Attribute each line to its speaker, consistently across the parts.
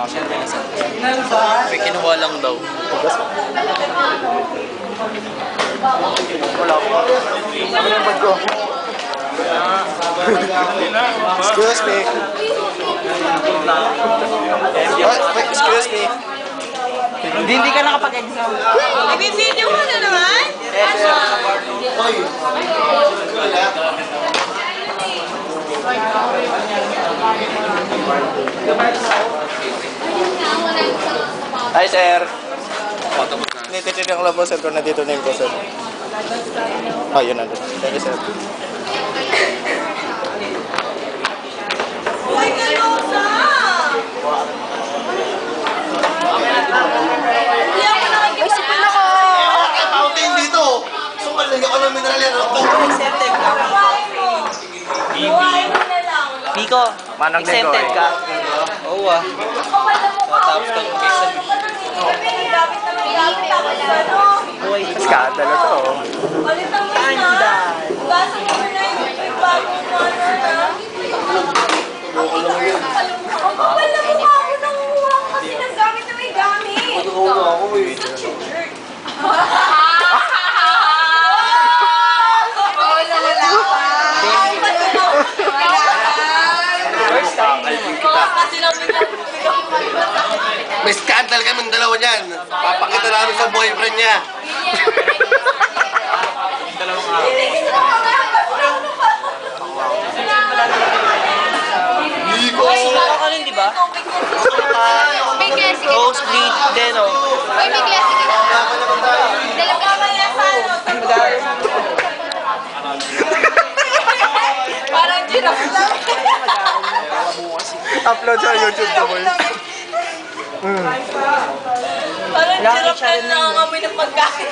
Speaker 1: May kinuha lang daw.
Speaker 2: Wala ko. Ano yung bag ko? Excuse me. Excuse me.
Speaker 1: Hindi ka nakapag-exam.
Speaker 3: Ibibideo mo na naman?
Speaker 2: Hi, sir. Nititignan ko lang po, sir, kung nandito na yung po, sir. Oh, yun nandito. Thank you, sir.
Speaker 3: Uy, Ganosa! Hindi ako nakikipag-
Speaker 4: Fountain dito! Sumalagyan ka ng mineral yan.
Speaker 1: Exempted ka.
Speaker 3: Buhay mo na lang.
Speaker 1: Biko,
Speaker 2: Manang
Speaker 1: exempted
Speaker 2: Nego,
Speaker 1: ka. Oo ah.
Speaker 3: Kapal na mukha mo.
Speaker 1: Tapos ka mag-exam.
Speaker 3: Gamit na may gamit. Tapos ano?
Speaker 1: Buhay.
Speaker 2: Skandalo to.
Speaker 3: Palitan mo na. Ugasan mo na yung bagong monitor na. Ang kapal na mukha mo nang mukha mo kasi naggamit na may gamit.
Speaker 4: May scandal kaming dalawa niyan. Papakita namin sa boyfriend niya. Ligo!
Speaker 1: Ako rin, di ba?
Speaker 5: May classic ka
Speaker 1: Rose bleed din, oh.
Speaker 5: Uy, may classic ka
Speaker 3: Dalaga maya sa ano. Parang giraffe lang.
Speaker 2: Upload sa YouTube to, boy.
Speaker 3: Parang giraffe lang nangangamoy ng pagkain.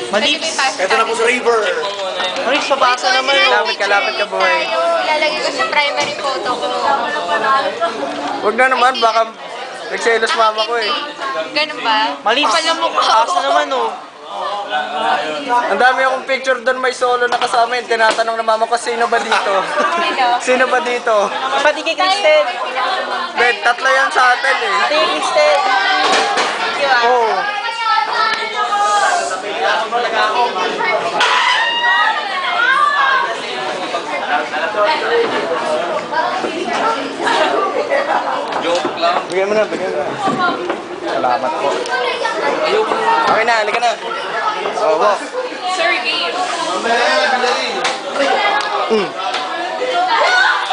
Speaker 1: Malips.
Speaker 4: Ito na po sa river.
Speaker 1: Malips, pabasa naman, oh.
Speaker 2: Lapit ka, boy.
Speaker 5: Lalagay ko sa primary photo ko.
Speaker 2: Huwag na naman, baka nagselos mama ko eh.
Speaker 5: Ganun ba?
Speaker 1: Malips, pabasa naman, oh.
Speaker 2: Ang dami akong picture doon, may solo na kasama yun. Tinatanong na mama ko, sino ba dito? Sino ba dito?
Speaker 1: Pati kay Kristen.
Speaker 2: Bet, tatlo yan sa atin eh.
Speaker 1: Pati kay Kristen.
Speaker 2: Oo.
Speaker 4: Joke lang.
Speaker 2: Bigyan mo na, bigyan mo na. Salamat po. Okay na, halika na. Oh, walk.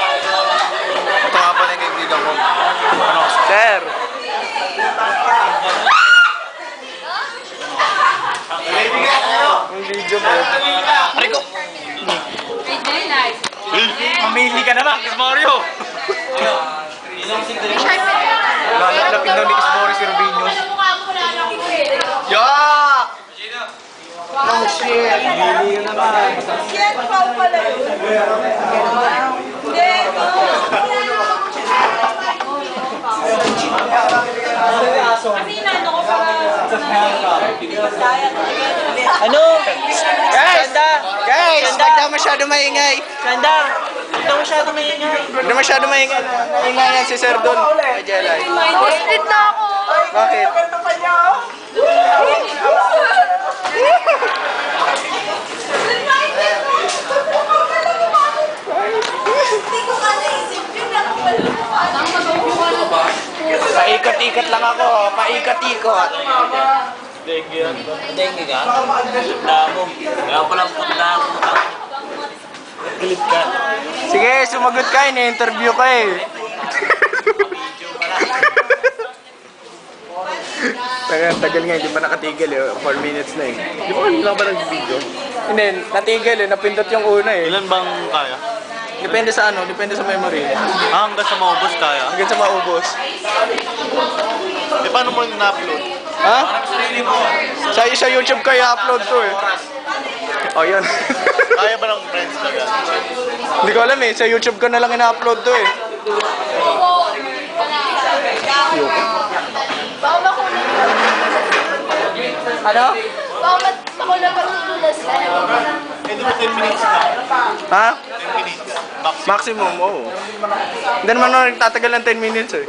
Speaker 4: Ito nga pala yung kaibigan ko.
Speaker 2: Sir. Ang video mo.
Speaker 4: Rico!
Speaker 5: Very nice.
Speaker 2: Mamili ka naman, Kiss Mario. Lalapin daw ni Kiss Mario si Rubinos.
Speaker 4: Yak!
Speaker 2: Oh shit. Mamili ka naman.
Speaker 3: Yan, pao pala yun. Hindi, kasi inano ko sa
Speaker 1: Ano?
Speaker 2: Guys!
Speaker 1: Ganda.
Speaker 2: Guys!
Speaker 1: Ganda.
Speaker 2: Huwag daw masyado maingay.
Speaker 1: Ganda. Huwag daw masyado maingay.
Speaker 2: Huwag na masyado maingay. Naingayan si Sir Don. Kay Jelay.
Speaker 5: Posted na ako.
Speaker 2: Bakit?
Speaker 3: Hindi ko ka naisip yun.
Speaker 2: Paikot-ikot lang ako. Paikot-ikot.
Speaker 1: Dengue ka? Damo. Kaya palang punta ako. Galit ka.
Speaker 2: Sige, sumagot ka. Ini-interview ka eh. Tagal nga, hindi pa nakatigil eh. 4 minutes na eh.
Speaker 4: Di ba kanina ba nag-video?
Speaker 2: Hindi, natigil eh. Napindot yung una eh.
Speaker 4: Ilan bang kaya?
Speaker 2: Depende sa ano, depende sa memory.
Speaker 4: Hanggang sa maubos kaya?
Speaker 2: Hanggang sa maubos.
Speaker 4: Eh paano mo yung na-upload?
Speaker 2: Ha? Sa YouTube ko i-upload to eh. Oh, yun.
Speaker 4: Kaya ba ng friends ka yan?
Speaker 2: Hindi ko alam eh. Sa YouTube ko na lang ina-upload to eh.
Speaker 5: Baka makulit.
Speaker 2: Ano?
Speaker 5: Baka makulit pag tululas ka.
Speaker 4: Eh di ba 10 minutes na?
Speaker 2: Ha?
Speaker 4: 10 minutes.
Speaker 2: Maximum, oo. Hindi naman ako nagtatagal ng 10 minutes eh.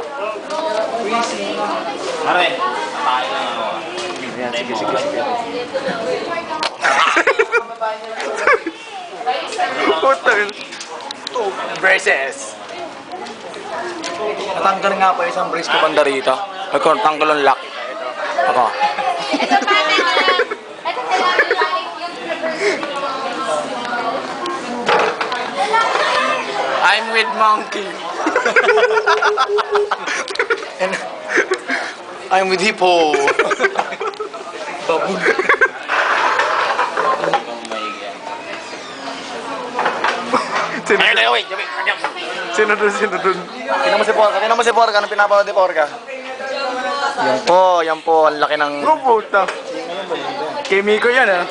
Speaker 1: Mare, tayo lang ako. Sige.
Speaker 2: Putol. Braces.
Speaker 1: Natanggal nga pa isang brace ko panda rito. Ako, tanggal ang lock. Ako.
Speaker 5: Ito pa rin ito sila
Speaker 2: I'm with monkey.
Speaker 1: And I'm with hippo. Baboon.
Speaker 2: Sino dun?
Speaker 1: Tingnan mo si Porca, anong pinapanood ni Porca? Yan po, ang laki ng...
Speaker 2: Bro, puta. Kay Miko yan ah.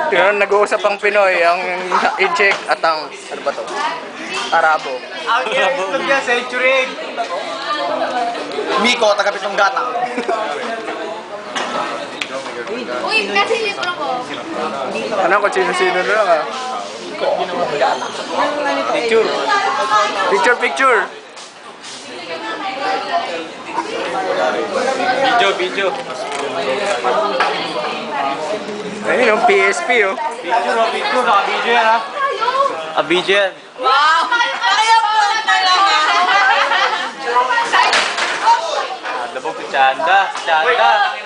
Speaker 2: Yun, nag-uusap ang Pinoy, ang Incheck at ang, ano ba to? Arabo.
Speaker 1: Miko, taga Pitong Gata.
Speaker 5: Uy, kasi libro ko.
Speaker 2: Ano ko, sino-sino na lang ah. Picture.
Speaker 1: Video.
Speaker 2: Ayun yung PSP oh.
Speaker 1: Video yan ha. Video yan.
Speaker 3: Wow! Kaya po na talaga.
Speaker 1: Dabog si Chanda.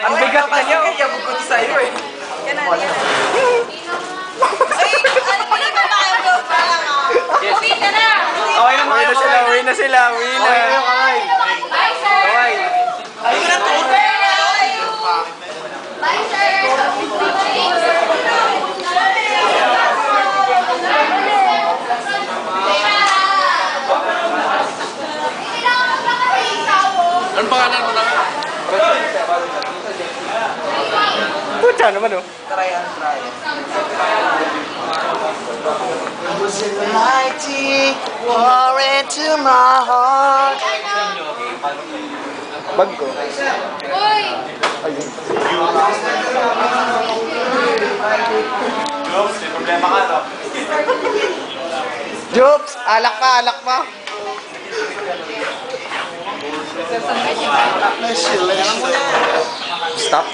Speaker 2: Ang bigat na niyo. Kaya bukod sa'yo eh.
Speaker 3: Ay, ano pa naman tayo, bro? Parang,
Speaker 5: Uwi ka na.
Speaker 2: Uwi na sila.
Speaker 5: Bye, sir. Bye, sir.
Speaker 4: Anong pangalan mo na?
Speaker 2: Pucha naman oh.
Speaker 1: War into my heart.
Speaker 2: Bag ko.
Speaker 5: Uy.
Speaker 2: Jobs, alak pa. Stop.